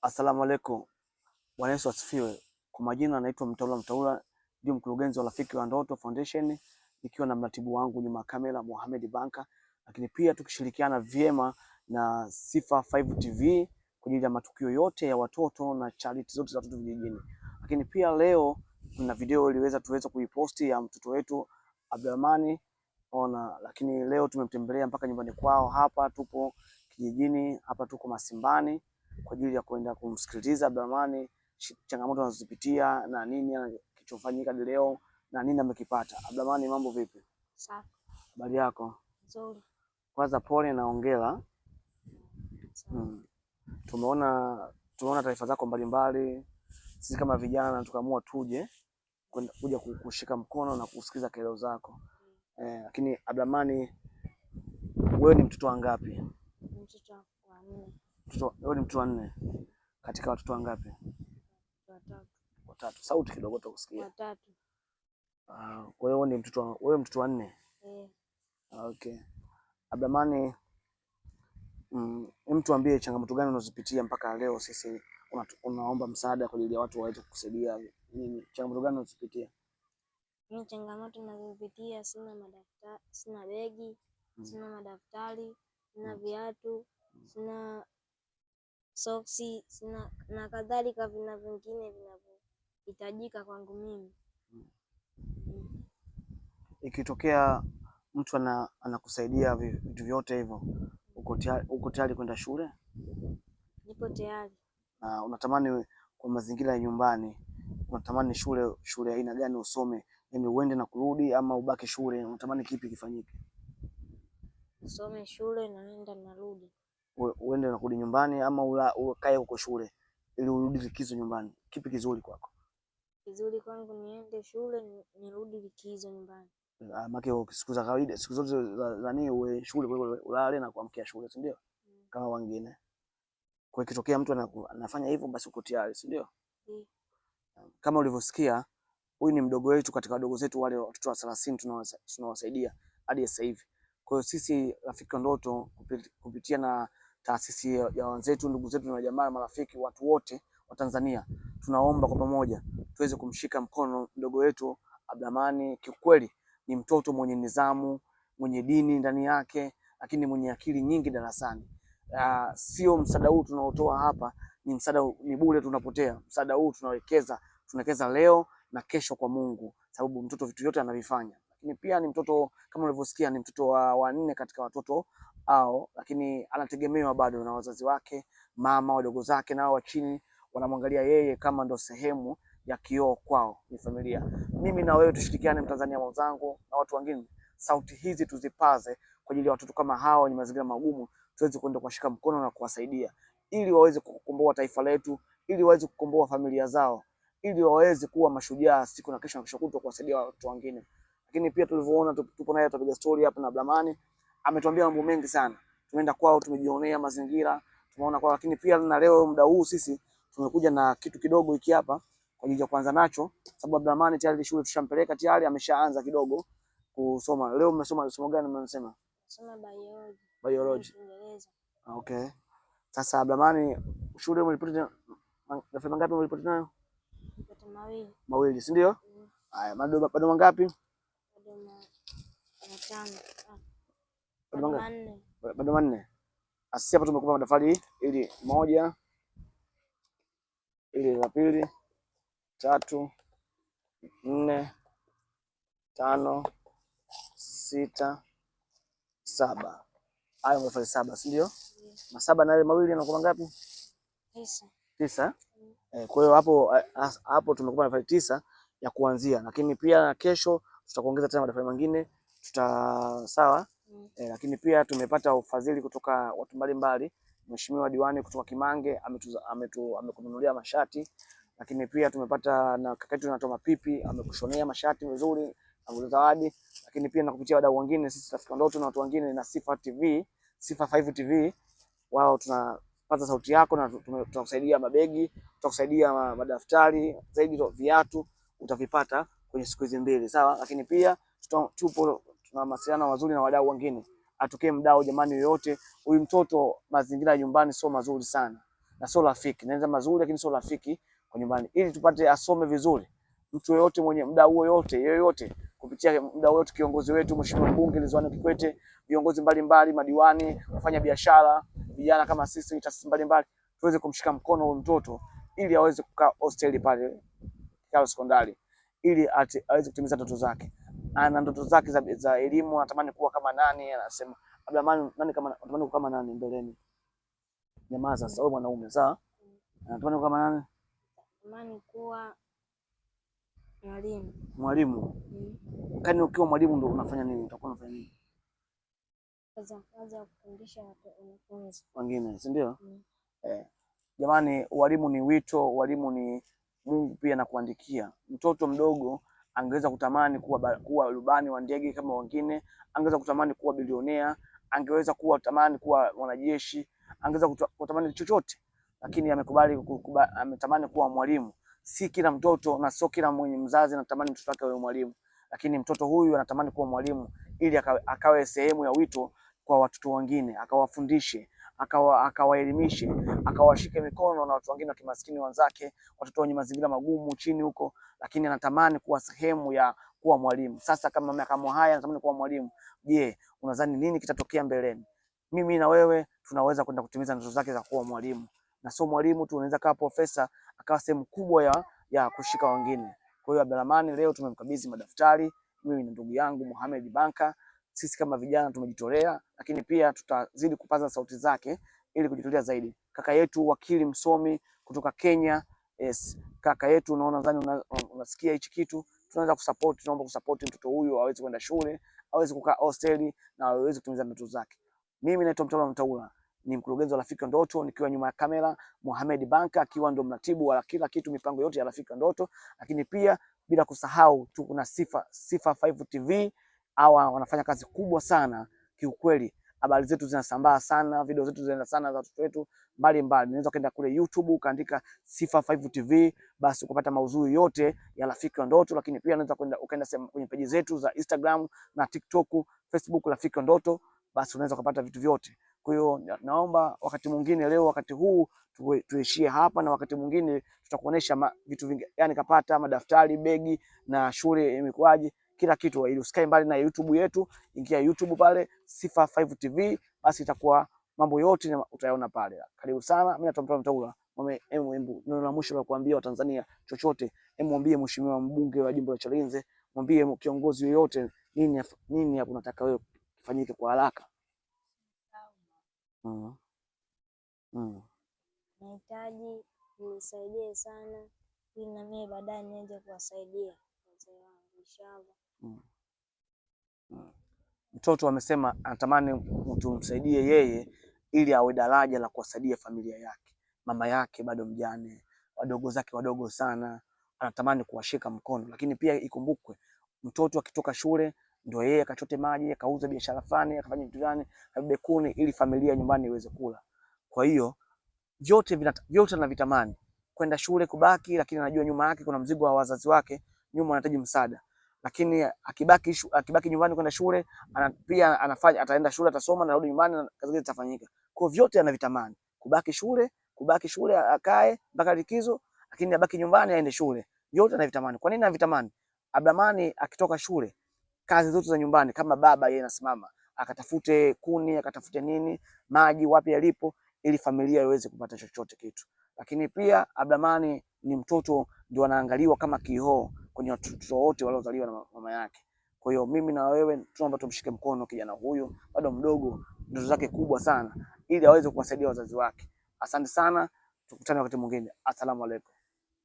Asalamu alaykum. Bwana Yesu asifiwe. Kwa majina naitwa Mtaula, ndio mkurugenzi wa Rafiki wa Ndoto Foundation, nikiwa na mratibu wangu Juma Kamela Mohamed Banka, lakini pia tukishirikiana vyema na Sifa 5 TV kwa ajili ya matukio yote ya watoto na charity zote za watoto vijijini. Lakini pia leo kuna video tuweza kuiposti ya mtoto wetu Abdulrahman ona, lakini leo tumemtembelea mpaka nyumbani kwao. Hapa tupo kijijini, hapa tuko Masimbani kwa ajili ya kwenda kumsikiliza Abdulrahman changamoto anazozipitia na nini kilichofanyika leo na nini amekipata. Abdulrahman, mambo vipi? Safi. Habari yako? Nzuri. Kwanza pole na hongera. Tumeona taarifa zako mbalimbali. Sisi kama vijana tukaamua tuje kuja kushika mkono na kusikiza kelele zako. Lakini Abdulrahman, wewe ni mtoto wangapi? Mtoto wa 4. Wewe ni mtoto wa 4 katika watoto wangapi? Watatu. Sauti kidogo tukusikia. Watatu. Kwa hiyo ni wewe mtoto wa 4? Okay. Abdulrahman, mtu ambie changamoto gani unazopitia mpaka leo sisi unaomba msaada kwa ajili ya watu waweze kukusaidia? Nini changamoto gani unazopitia? Mimi changamoto ninazopitia, sina madaftari, sina begi, sina madaftari, sina viatu, sina soksi, sina na kadhalika vina vingine vinavyohitajika kwangu mimi. Ikitokea mtu anakusaidia vitu vyote hivyo, uko tayari kwenda shule? Nipo tayari. Na unatamani kwa mazingira ya nyumbani, unatamani shule aina gani usome? Yaani uende na kurudi ama ubaki shule? Unatamani kipi kifanyike? Usome shule na nenda narudi. Uende na kurudi nyumbani ama ukae huko shule ili urudi likizo nyumbani? Kipi kizuri kwako? Kizuri kwangu niende shule nirudi likizo nyumbani. Maana siku za kawaida, siku zote za nini uwe shule ulale na kuamkia shule, si ndio? Kama wengine. Kwa hiyo kitokea mtu anafanya hivyo, basi uko tayari, si ndio? Kama ulivyosikia, huyu ni mdogo wetu katika wadogo zetu wale watoto wa 30 tunawasaidia hadi sasa hivi. Kwa hiyo sisi Rafiki wa Ndoto kupitia na taasisi ya wenzetu, ndugu zetu na jamaa, marafiki, watu wote wa Tanzania, tunaomba kwa pamoja tuweze kumshika mkono mdogo wetu Abdulrahman. Kiukweli ni mtoto mwenye nidhamu, mwenye dini ndani yake, lakini mwenye akili nyingi darasani. Sio msaada huu tunaotoa hapa ni msaada, ni bure, tunapotea. Msaada huu tunawekeza leo na kesho kwa Mungu, sababu mtoto vitu vyote anavifanya. Lakini pia ni mtoto kama ulivyosikia, ni mtoto wa 4 katika watoto hao, lakini anategemewa bado na wazazi wake, mama, wadogo zake nao wa chini wanamwangalia yeye kama ndo sehemu ya kioo kwao, ni familia. Mimi na wewe tushirikiane, Mtanzania mwenzangu na watu wengine, sauti hizi tuzipaze kwa ajili ya watoto kama hao wenye mazingira magumu, tuweze kwenda kuwashika mkono na kuwasaidia ili waweze kukomboa taifa letu, ili waweze kukomboa familia zao, ili waweze kuwa mashujaa siku na kesho na kesho kutwa kuwasaidia watu wengine. Lakini pia tulivyoona, tupo naye tutapiga story hapa na Abdulrahman, ametuambia mambo mengi sana. Tumeenda kwao, tumejionea mazingira, tumeona kwao, lakini pia na leo muda huu sisi tumekuja na kitu kidogo hiki hapa kwa ajili ya kuanza nacho, sababu Abdulrahman tayari shule tushampeleka tayari, ameshaanza kidogo kusoma. Leo mmesoma somo gani mnasema? Soma biology. Biology. Okay. Sasa Abdulrahman, shule mlipata nafasi ngapi mlipata nayo? Mawili, si ndio? Haya, bado mangapi? Bado manne. Sisi hapa tumekupa madaftari ili 1, ili la pili, 3, 4, 5, 6, 7. Hayo madaftari 7, si ndio? Na 7 na ile mawili yanakuwa ngapi? 9. Kwa hiyo hapo tumekupa madaftari 9 ya kuanzia, lakini pia kesho tutakuongeza tena madaftari mengine sawa. Lakini pia tumepata ufadhili kutoka watu mbalimbali. Mheshimiwa diwani kutoka Kimange amekununulia mashati, lakini pia tumepata na kaka yetu anatoa mapipi, amekushonea mashati vizuri na zawadi. Lakini pia na kupitia wadau wengine, sisi Rafiki wa Ndoto na watu wengine na Sifa TV, Sifa 5 TV, wao tunapata sauti yako na tutakusaidia mabegi, tutakusaidia madaftari, zaidi viatu utavipata kwenye siku hizi 2, sawa. Lakini pia tuna mawasiliano mazuri na wadau wengine. Atokee mdau jamani yoyote, huyu mtoto mazingira ya nyumbani sio mazuri sana, na sio rafiki. Naweza mazuri lakini sio rafiki kwa nyumbani, ili tupate asome vizuri. Mtu yoyote mwenye mdau yoyote kupitia mdau yote, kiongozi wetu Mheshimiwa Mbunge Ridhiwani Kikwete, viongozi mbalimbali, madiwani, wafanya biashara, vijana kama sisi, taasisi mbalimbali, tuweze kumshika mkono huyo mtoto ili aweze kukaa hosteli pale Kikalo Sekondari, ili aweze kutimiza ndoto zake. Ana ndoto zake za elimu, anatamani kuwa kama nani, anasema Abdulrahman, nani kama anatamani kuwa kama nani mbeleni. Jamaa sasa wewe mwanaume sawa? Anatamani kuwa kama nani? Anatamani kuwa mwalimu. Mwalimu. Kani ukiwa mwalimu ndo unafanya nini? Utakuwa unafanya nini? Kaza kufundisha wanafunzi wengine, si ndio? Jamani, walimu ni wito, walimu ni Mungu pia anakuandikia. Mtoto mdogo angeweza kutamani kuwa rubani wa ndege kama wengine, angeweza kutamani kuwa bilionea, angeweza kutamani kuwa mwanajeshi, angeweza kutamani chochote, lakini ametamani kuwa mwalimu. Si kila mtoto na sio kila mwenye mzazi anatamani mtoto wake awe mwalimu, lakini mtoto huyu anatamani kuwa mwalimu ili akawe sehemu ya wito kwa watoto wengine, akawafundishe, akawaelimishe, akawashike mikono na watu wengine wa kimaskini wenzake, watoto wenye mazingira magumu chini huko, lakini anatamani kuwa sehemu ya kuwa mwalimu. Sasa kama miaka haya anatamani kuwa mwalimu, je, unadhani nini kitatokea mbeleni? Mimi na wewe tunaweza kwenda kutimiza ndoto zake za kuwa mwalimu, na sio mwalimu tu, unaweza kuwa profesa, akawa sehemu kubwa ya kushika wengine. Kwa hiyo Abdulrahman leo tumemkabidhi madaftari, mimi na ndugu yangu Mohamed Banka. Sisi kama vijana tumejitolea, lakini pia tutazidi kupaza sauti zake ili kujitolea zaidi. Kaka yetu wakili msomi kutoka Kenya, yes, kaka yetu, unaona nadhani unasikia hichi kitu, tunaweza kusupport, tunaomba kusupport mtoto huyu aweze kwenda shule, aweze kukaa hostel na aweze kutimiza ndoto zake. Mimi naitwa Mtaula Mtaula, ni mkurugenzi wa Rafiki Ndoto, nikiwa nyuma ya kamera Mohamed Banka akiwa ndo mratibu wa kila kitu, mipango yote ya Rafiki Ndoto, lakini pia bila kusahau kuna Sifa 5 TV. Hawa wanafanya kazi kubwa sana kiukweli. Habari zetu zinasambaa sana, video zetu zinaenda sana za watoto wetu mbalimbali. Unaweza kwenda kule YouTube ukaandika Sifa 5 TV, basi ukapata maudhui yote ya Rafiki Ndoto, lakini pia unaweza ukaenda kwenye peji zetu za Instagram na TikTok, Facebook Rafiki Ndoto, basi unaweza kupata vitu vyote. Kwa hiyo naomba wakati mwingine, leo wakati huu tuishie hapa, na wakati mwingine tutakuonesha vitu vingi, yani kapata madaftari, begi na shule imekwaje, kila kitu, ili usikae mbali na YouTube yetu. Ingia YouTube pale Sifa 5 TV, basi itakuwa mambo yote utayaona pale. Karibu sana, mimi naitwa Mtaula. Neno la mwisho la kuambia Watanzania chochote, mwambie mheshimiwa mbunge wa jimbo la Chalinze, mwambie kiongozi yoyote nini hapo unataka wewe kifanyike kwa haraka. Nahitaji unisaidie sana ili na mimi baadaye nianze kuwasaidia wazee wangu inshallah. Mtoto amesema anatamani mtu msaidie yeye ili awe daraja la kuwasaidia familia yake. Mama yake bado mjane, wadogo zake wadogo sana, anatamani kuwashika mkono. Lakini pia ikumbukwe, mtoto akitoka shule ndio yeye akachote maji, akauza biashara fulani, akafanya vitu gani, abebe kuni ili familia nyumbani iweze kula. Kwa hiyo vyote anavitamani kwenda shule, kubaki, lakini anajua nyuma yake kuna mzigo wa wazazi wake, nyuma anahitaji msaada. Lakini akibaki nyumbani kwenda shule, pia ataenda shule, atasoma na rudi nyumbani na kazi zitafanyika. Kwa vyote anavitamani, kubaki shule akae mpaka likizo, lakini abaki nyumbani aende shule. Vyote anavitamani. Kwa nini anavitamani? Abdulrahman akitoka shule, kazi zote za nyumbani kama baba yeye anasimama, akatafute kuni, akatafute nini, maji wapi yalipo, ili familia iweze kupata chochote kitu. Lakini pia Abdulrahman ni mtoto ndio anaangaliwa kama kioo kwenye watoto wote waliozaliwa na mama yake. Kwa hiyo mimi na wewe tunaomba tumshike mkono kijana huyu, bado mdogo, ndoto zake kubwa sana, ili aweze kuwasaidia wazazi wake. Asante sana, tukutane wakati mwingine. Asalamu alaykum.